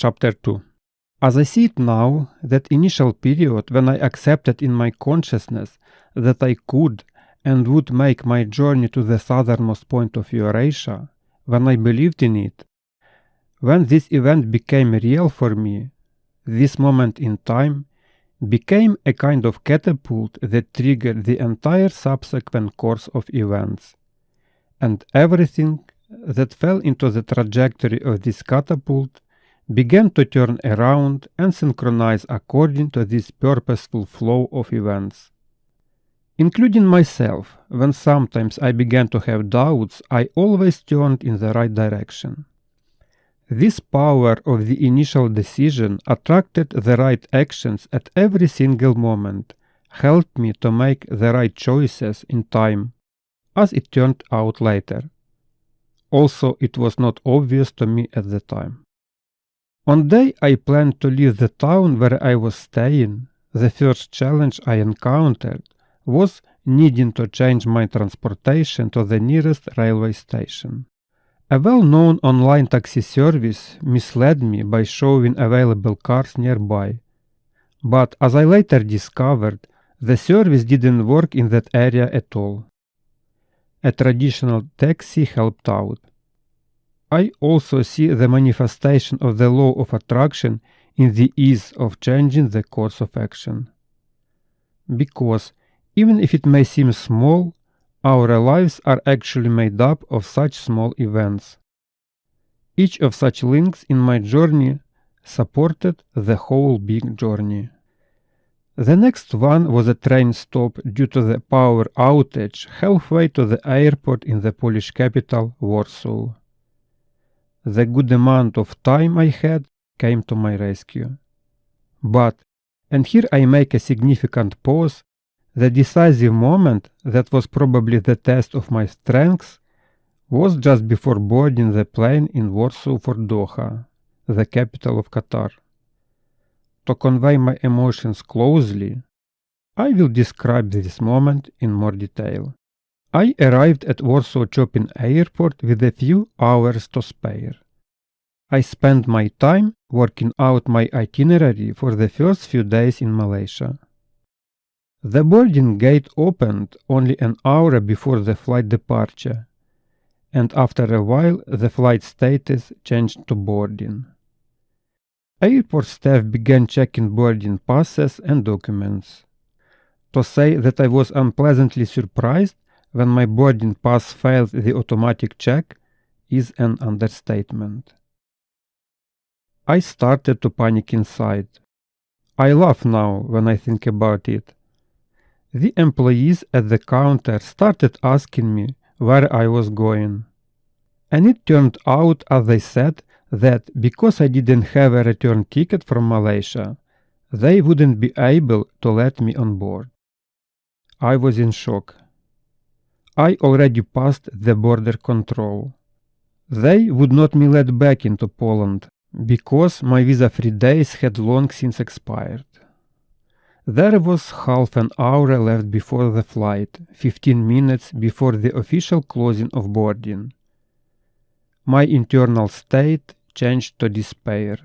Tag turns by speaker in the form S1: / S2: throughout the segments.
S1: Chapter 2. As I see it now, that initial period when I accepted in my consciousness that I could and would make my journey to the southernmost point of Eurasia, when I believed in it, when this event became real for me, this moment in time became a kind of catapult that triggered the entire subsequent course of events. And everything that fell into the trajectory of this catapult began to turn around and synchronize according to this purposeful flow of events. Including myself, when sometimes I began to have doubts, I always turned in the right direction. This power of the initial decision attracted the right actions at every single moment, helped me to make the right choices in time, as it turned out later. Also, it was not obvious to me at the time. On the day I planned to leave the town where I was staying, the first challenge I encountered was needing to change my transportation to the nearest railway station. A well-known online taxi service misled me by showing available cars nearby, but as I later discovered, the service didn't work in that area at all. A traditional taxi helped out. I also see the manifestation of the law of attraction in the ease of changing the course of action. Because, even if it may seem small, our lives are actually made up of such small events. Each of such links in my journey supported the whole big journey. The next one was a train stop due to the power outage halfway to the airport in the Polish capital, Warsaw. The good amount of time I had came to my rescue. But, and here I make a significant pause, the decisive moment that was probably the test of my strengths was just before boarding the plane in Warsaw for Doha, the capital of Qatar. To convey my emotions closely, I will describe this moment in more detail. I arrived at Warsaw Chopin Airport with a few hours to spare. I spent my time working out my itinerary for the first few days in Malaysia. The boarding gate opened only an hour before the flight departure, and after a while the flight status changed to boarding. Airport staff began checking boarding passes and documents. To say that I was unpleasantly surprised when my boarding pass failed the automatic check is an understatement. I started to panic inside. I laugh now when I think about it. The employees at the counter started asking me where I was going. And it turned out, as they said, that because I didn't have a return ticket from Malaysia, they wouldn't be able to let me on board. I was in shock. I already passed the border control. They would not me let back into Poland, because my visa-free days had long since expired. There was half an hour left before the flight, 15 minutes before the official closing of boarding. My internal state changed to despair.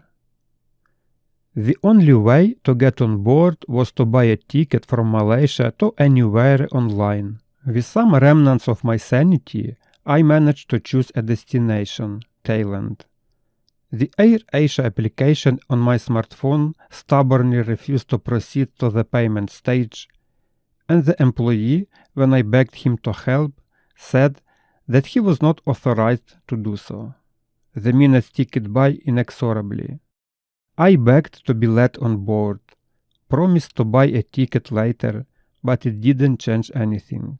S1: The only way to get on board was to buy a ticket from Malaysia to anywhere online. With some remnants of my sanity, I managed to choose a destination, Thailand. The AirAsia application on my smartphone stubbornly refused to proceed to the payment stage, and the employee, when I begged him to help, said that he was not authorized to do so. The minutes ticked by inexorably. I begged to be let on board, promised to buy a ticket later, but it didn't change anything.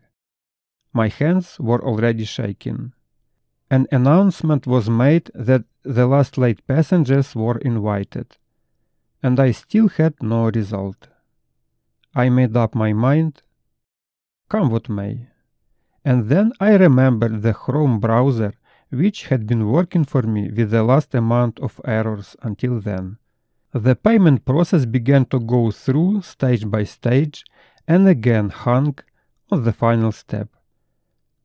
S1: My hands were already shaking. An announcement was made that the last late passengers were invited, and I still had no result. I made up my mind, come what may. And then I remembered the Chrome browser, which had been working for me with the last amount of errors until then. The payment process began to go through stage by stage and again hung on the final step.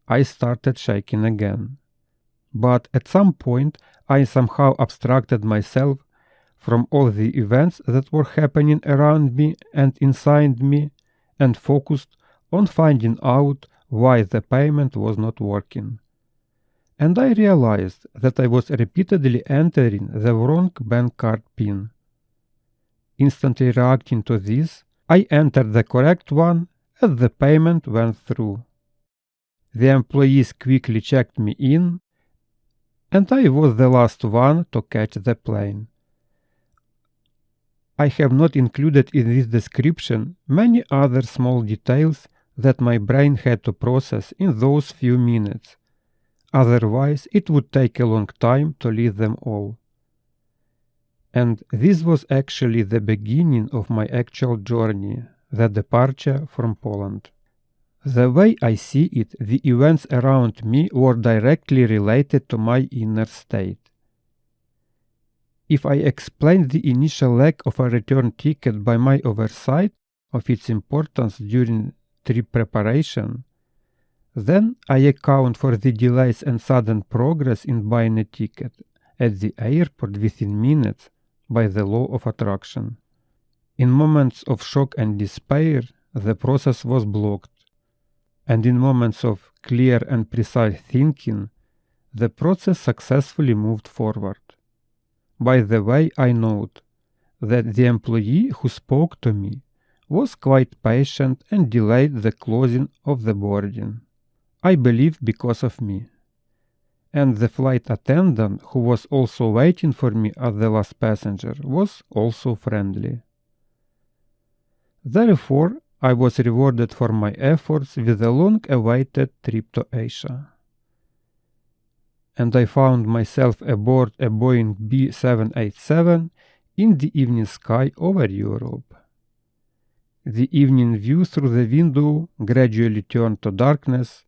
S1: I started shaking again. But at some point I somehow abstracted myself from all the events that were happening around me and inside me, and focused on finding out why the payment was not working. And I realized that I was repeatedly entering the wrong bank card PIN. Instantly reacting to this, I entered the correct one as the payment went through. The employees quickly checked me in, and I was the last one to catch the plane. I have not included in this description many other small details that my brain had to process in those few minutes. Otherwise, it would take a long time to list them all. And this was actually the beginning of my actual journey, the departure from Poland. The way I see it, the events around me were directly related to my inner state. If I explain the initial lack of a return ticket by my oversight of its importance during trip preparation, then I account for the delays and sudden progress in buying a ticket at the airport within minutes by the law of attraction. In moments of shock and despair, the process was blocked, and in moments of clear and precise thinking, the process successfully moved forward. By the way, I note that the employee who spoke to me was quite patient and delayed the closing of the boarding. I believe because of me. And the flight attendant, who was also waiting for me as the last passenger, was also friendly. Therefore, I was rewarded for my efforts with a long-awaited trip to Asia. And I found myself aboard a Boeing B-787 in the evening sky over Europe. The evening view through the window gradually turned to darkness,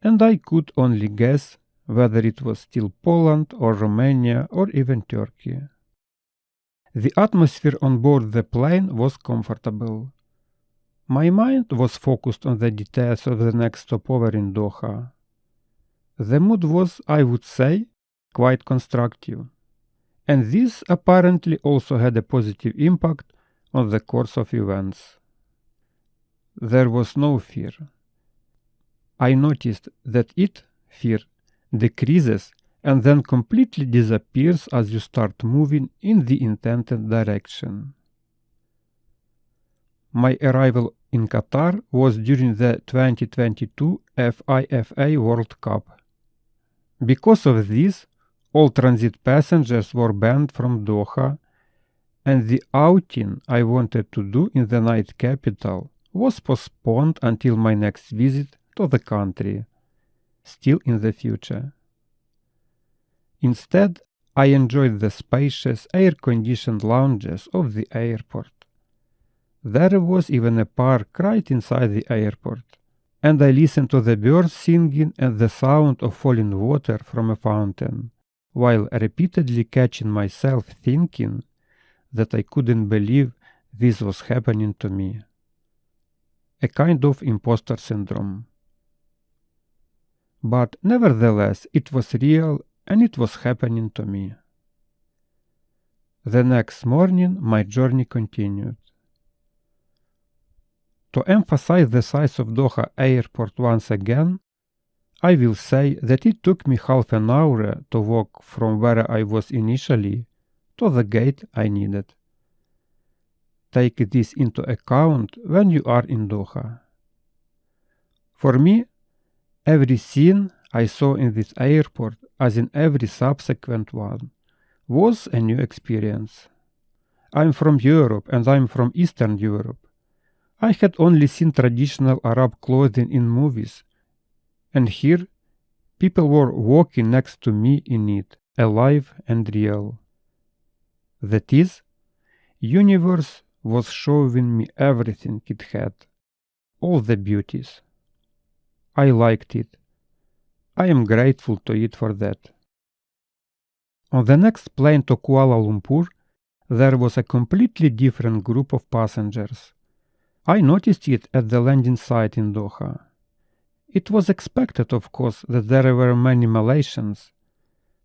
S1: and I could only guess whether it was still Poland or Romania or even Turkey. The atmosphere on board the plane was comfortable. My mind was focused on the details of the next stopover in Doha. The mood was, I would say, quite constructive, and this apparently also had a positive impact on the course of events. There was no fear. I noticed that fear, decreases and then completely disappears as you start moving in the intended direction. My arrival in Qatar was during the 2022 FIFA World Cup. Because of this, all transit passengers were banned from Doha, and the outing I wanted to do in the night capital was postponed until my next visit to the country, still in the future. Instead, I enjoyed the spacious, air-conditioned lounges of the airport. There was even a park right inside the airport, and I listened to the birds singing and the sound of falling water from a fountain, while repeatedly catching myself thinking that I couldn't believe this was happening to me. A kind of imposter syndrome. But nevertheless, it was real and it was happening to me. The next morning, my journey continued. To emphasize the size of Doha airport once again, I will say that it took me half an hour to walk from where I was initially to the gate I needed. Take this into account when you are in Doha. For me, every scene I saw in this airport, as in every subsequent one, was a new experience. I'm from Europe and I'm from Eastern Europe. I had only seen traditional Arab clothing in movies, and here people were walking next to me in it, alive and real. That is, universe was showing me everything it had, all the beauties. I liked it. I am grateful to it for that. On the next plane to Kuala Lumpur, there was a completely different group of passengers. I noticed it at the landing site in Doha. It was expected, of course, that there were many Malaysians.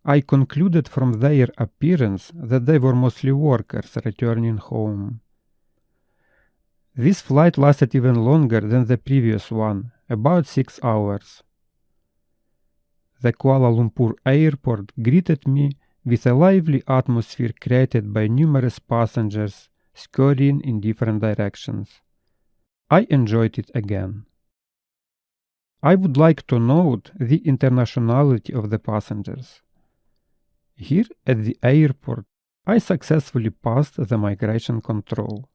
S1: I concluded from their appearance that they were mostly workers returning home. This flight lasted even longer than the previous one, about 6 hours. The Kuala Lumpur airport greeted me with a lively atmosphere created by numerous passengers scurrying in different directions. I enjoyed it again. I would like to note the internationality of the passengers. Here at the airport, I successfully passed the migration control.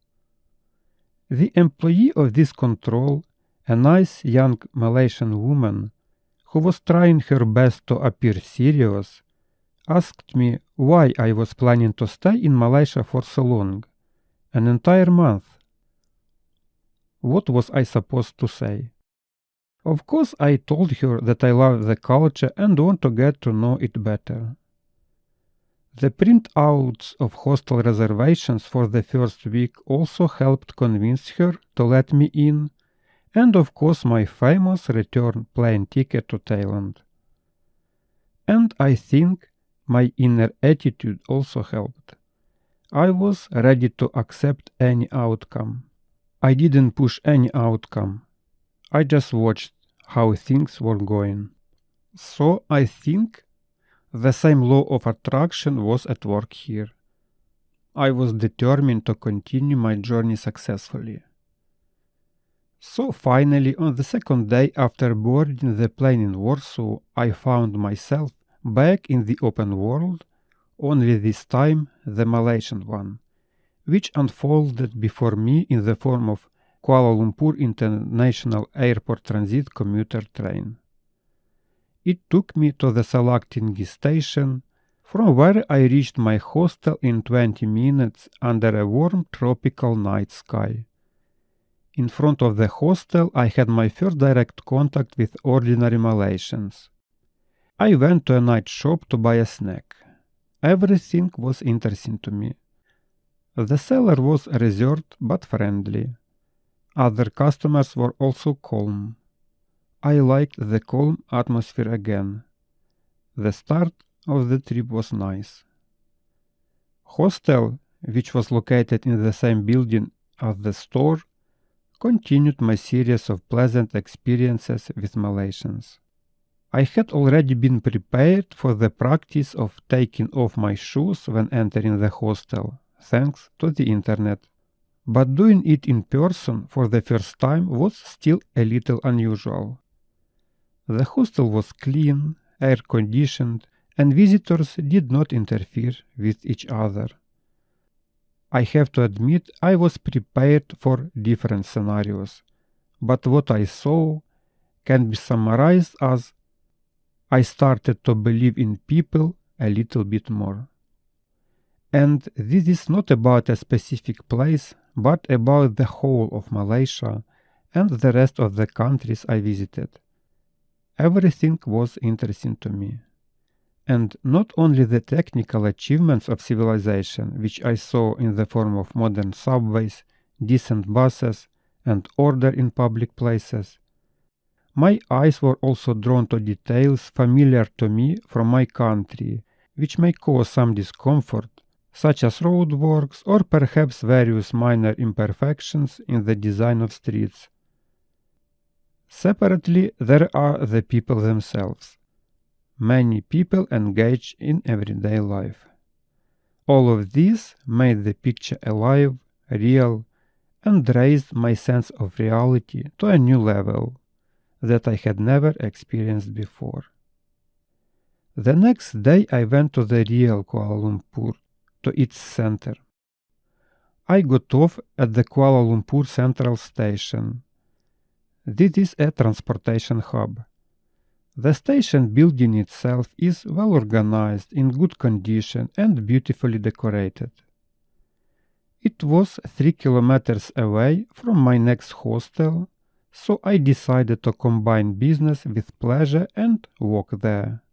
S1: The employee of this control, a nice young Malaysian woman who was trying her best to appear serious, asked me why I was planning to stay in Malaysia for so long, an entire month. What was I supposed to say? Of course, I told her that I love the culture and want to get to know it better. The printouts of hostel reservations for the first week also helped convince her to let me in, and of course my famous return plane ticket to Thailand. And I think my inner attitude also helped. I was ready to accept any outcome. I didn't push any outcome. I just watched how things were going. So I think the same law of attraction was at work here. I was determined to continue my journey successfully. So finally, on the second day after boarding the plane in Warsaw, I found myself back in the open world, only this time the Malaysian one, which unfolded before me in the form of Kuala Lumpur International Airport Transit commuter train. It took me to the Salaktinggi station, from where I reached my hostel in 20 minutes under a warm tropical night sky. In front of the hostel I had my first direct contact with ordinary Malaysians. I went to a night shop to buy a snack. Everything was interesting to me. The seller was reserved but friendly. Other customers were also calm. I liked the calm atmosphere again. The start of the trip was nice. Hostel, which was located in the same building as the store, continued my series of pleasant experiences with Malaysians. I had already been prepared for the practice of taking off my shoes when entering the hostel, thanks to the internet. But doing it in person for the first time was still a little unusual. The hostel was clean, air-conditioned, and visitors did not interfere with each other. I have to admit I was prepared for different scenarios, but what I saw can be summarized as I started to believe in people a little bit more. And this is not about a specific place, but about the whole of Malaysia and the rest of the countries I visited. Everything was interesting to me. And not only the technical achievements of civilization, which I saw in the form of modern subways, decent buses, and order in public places. My eyes were also drawn to details familiar to me from my country, which may cause some discomfort, such as roadworks or perhaps various minor imperfections in the design of streets. Separately, there are the people themselves. Many people engage in everyday life. All of this made the picture alive, real, and raised my sense of reality to a new level that I had never experienced before. The next day I went to the real Kuala Lumpur, to its center. I got off at the Kuala Lumpur Central Station. This is a transportation hub. The station building itself is well organized, in good condition, and beautifully decorated. It was 3 kilometers away from my next hostel, so I decided to combine business with pleasure and walk there.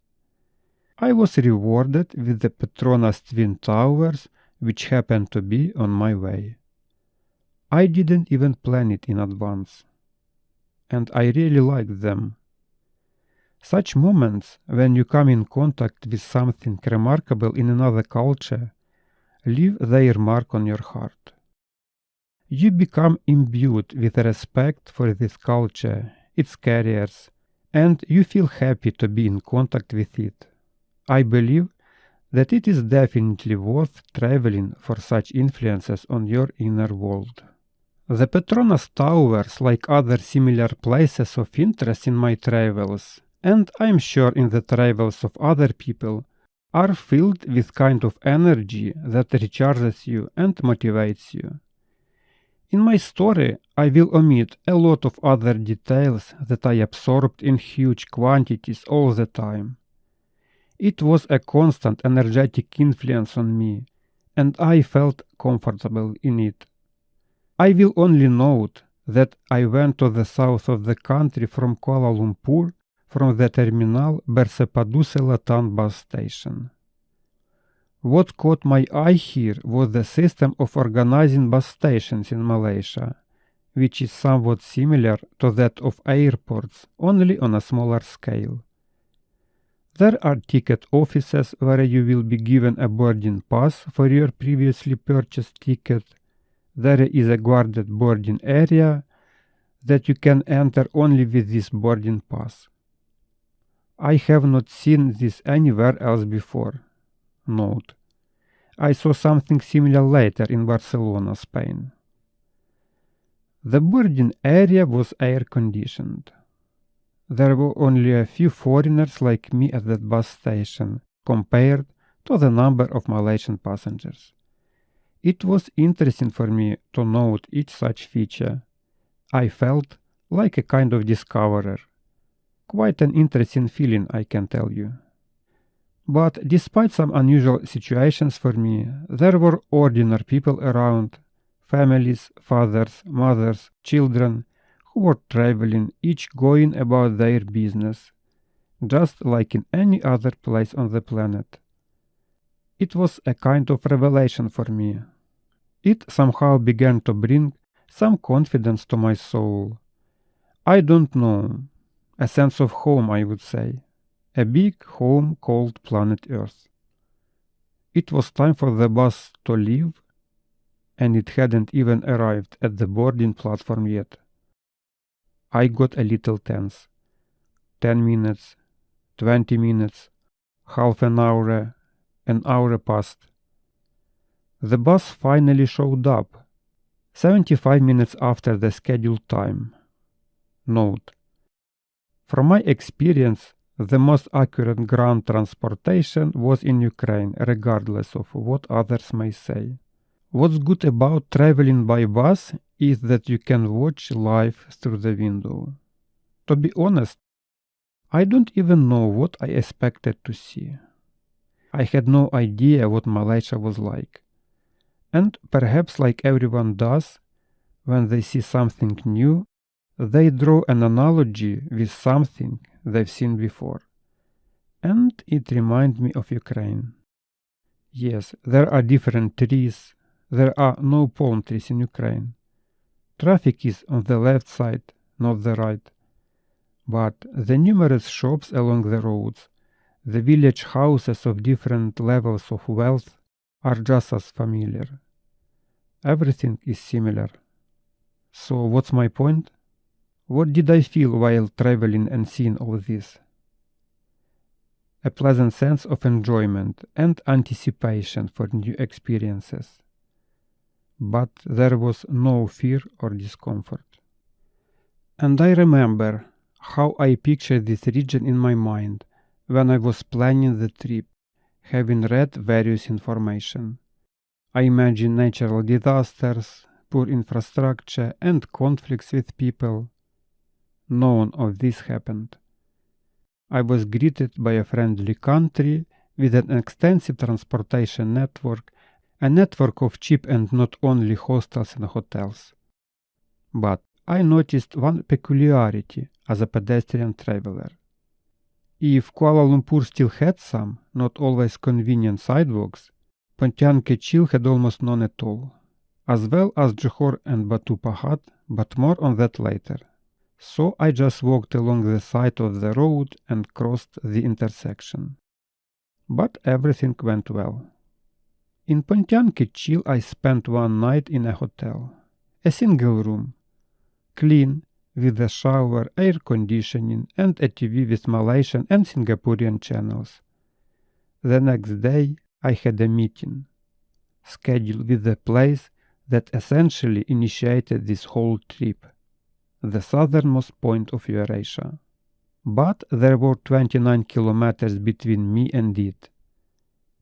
S1: I was rewarded with the Petronas Twin Towers, which happened to be on my way. I didn't even plan it in advance. And I really liked them. Such moments, when you come in contact with something remarkable in another culture, leave their mark on your heart. You become imbued with respect for this culture, its carriers, and you feel happy to be in contact with it. I believe that it is definitely worth traveling for such influences on your inner world. The Petronas Towers, like other similar places of interest in my travels, and I'm sure in the travels of other people, are filled with kind of energy that recharges you and motivates you. In my story, I will omit a lot of other details that I absorbed in huge quantities all the time. It was a constant energetic influence on me, and I felt comfortable in it. I will only note that I went to the south of the country from Kuala Lumpur from the terminal Bersepadu Selatan bus station. What caught my eye here was the system of organizing bus stations in Malaysia, which is somewhat similar to that of airports, only on a smaller scale. There are ticket offices where you will be given a boarding pass for your previously purchased ticket. There is a guarded boarding area that you can enter only with this boarding pass. I have not seen this anywhere else before. Note: I saw something similar later in Barcelona, Spain. The boarding area was air-conditioned. There were only a few foreigners like me at that bus station, compared to the number of Malaysian passengers. It was interesting for me to note each such feature. I felt like a kind of discoverer. Quite an interesting feeling, I can tell you. But despite some unusual situations for me, there were ordinary people around, families, fathers, mothers, children, who were traveling, each going about their business, just like in any other place on the planet. It was a kind of revelation for me. It somehow began to bring some confidence to my soul. I don't know, a sense of home, I would say. A big home called planet Earth. It was time for the bus to leave, and it hadn't even arrived at the boarding platform yet. I got a little tense. 10 minutes, 20 minutes, half an hour passed. The bus finally showed up, 75 minutes after the scheduled time. Note: from my experience, the most accurate ground transportation was in Ukraine, regardless of what others may say. What's good about traveling by bus is that you can watch life through the window. To be honest, I don't even know what I expected to see. I had no idea what Malaysia was like. And perhaps like everyone does, when they see something new, they draw an analogy with something they've seen before. And it reminded me of Ukraine. Yes, there are different trees. There are no palm trees in Ukraine. Traffic is on the left side, not the right. But the numerous shops along the roads, the village houses of different levels of wealth are just as familiar. Everything is similar. So what's my point? What did I feel while traveling and seeing all this? A pleasant sense of enjoyment and anticipation for new experiences. But there was no fear or discomfort. And I remember how I pictured this region in my mind when I was planning the trip, having read various information. I imagined natural disasters, poor infrastructure, and conflicts with people. None of this happened. I was greeted by a friendly country with an extensive transportation network, a network of cheap and not only hostels and hotels. But I noticed one peculiarity as a pedestrian traveler. If Kuala Lumpur still had some, not always convenient sidewalks, Pontian Kechil had almost none at all, as well as Johor and Batu Pahat, but more on that later. so I just walked along the side of the road and crossed the intersection. But everything went well. In Pontiac-Chil I spent one night in a hotel. A single room, clean, with a shower, air conditioning, and a TV with Malaysian and Singaporean channels. The next day I had a meeting, scheduled with the place that essentially initiated this whole trip, the southernmost point of Eurasia. But there were 29 kilometers between me and it,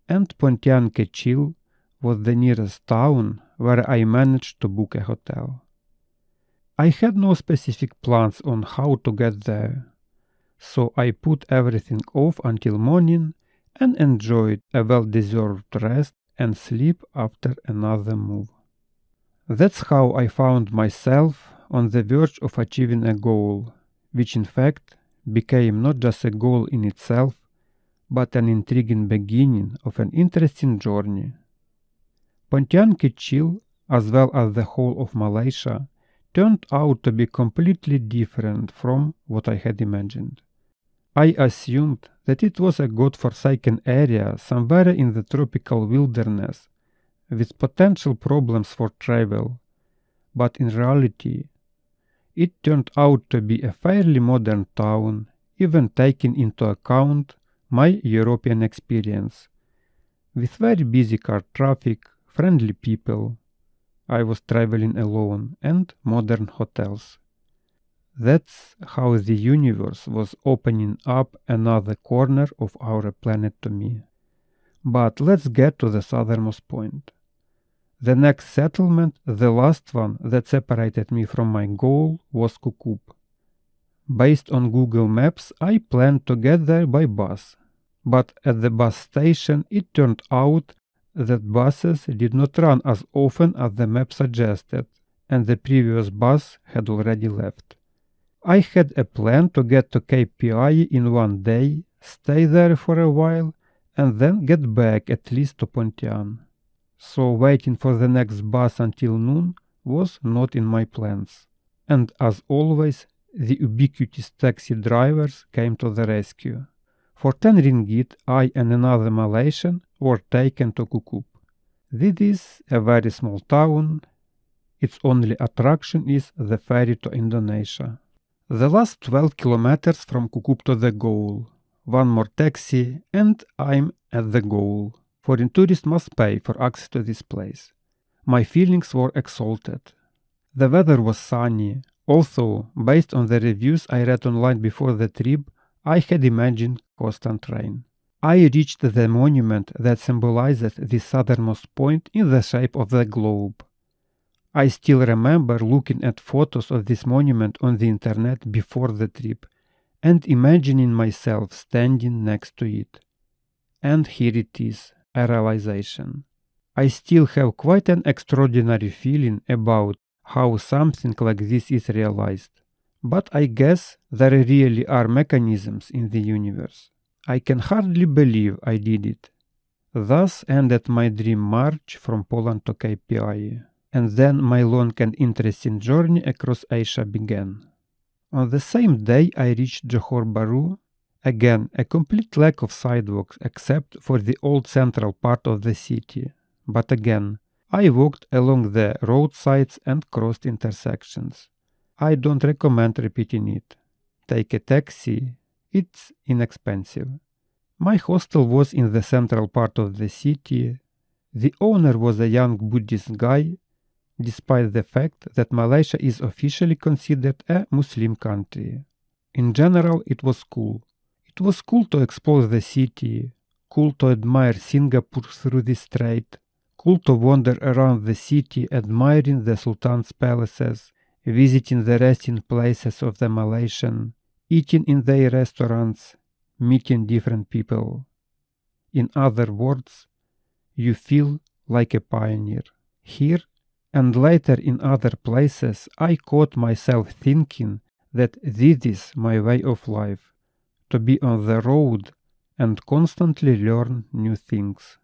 S1: and Pontiac-Chil was the nearest town where I managed to book a hotel. I had no specific plans on how to get there, so I put everything off until morning and enjoyed a well-deserved rest and sleep after another move. That's how I found myself on the verge of achieving a goal, which in fact became not just a goal in itself, but an intriguing beginning of an interesting journey. Pontiac-Chil, as well as the whole of Malaysia, turned out to be completely different from what I had imagined. I assumed that it was a god-forsaken area somewhere in the tropical wilderness, with potential problems for travel, but in reality, it turned out to be a fairly modern town, even taking into account my European experience, with very busy car traffic, friendly people, I was traveling alone, and modern hotels. That's how the universe was opening up another corner of our planet to me. But let's get to the southernmost point. The next settlement, the last one that separated me from my goal, was Kukup. Based on Google Maps, I planned to get there by bus. But at the bus station, it turned out that buses did not run as often as the map suggested, and the previous bus had already left. I had a plan to get to Cape Piai in one day, stay there for a while, and then get back at least to Pontian. So waiting for the next bus until noon was not in my plans. And as always, the ubiquitous taxi drivers came to the rescue. For 10 ringgit, I and another Malaysian were taken to Kukup. This is a very small town. Its only attraction is the ferry to Indonesia. The last 12 kilometers from Kukup to the goal. One more taxi and I'm at the goal. Foreign tourists must pay for access to this place. My feelings were exalted. The weather was sunny. Also, based on the reviews I read online before the trip, I had imagined constant rain. I reached the monument that symbolizes the southernmost point in the shape of the globe. I still remember looking at photos of this monument on the internet before the trip and imagining myself standing next to it. And here it is, a realization. I still have quite an extraordinary feeling about how something like this is realized. But I guess there really are mechanisms in the universe. I can hardly believe I did it. Thus ended my dream march from Poland to Cape Piai, and then my long and interesting journey across Asia began. On the same day I reached Johor Bahru, again a complete lack of sidewalks except for the old central part of the city, but again I walked along the roadsides and crossed intersections. I don't recommend repeating it. Take a taxi, it's inexpensive. My hostel was in the central part of the city. The owner was a young Buddhist guy, despite the fact that Malaysia is officially considered a Muslim country. In general, it was cool. It was cool to explore the city, cool to admire Singapore through the strait, cool to wander around the city admiring the Sultan's palaces, visiting the resting places of the Malaysian, eating in their restaurants, meeting different people. In other words, you feel like a pioneer. Here and later in other places, I caught myself thinking that this is my way of life, to be on the road and constantly learn new things.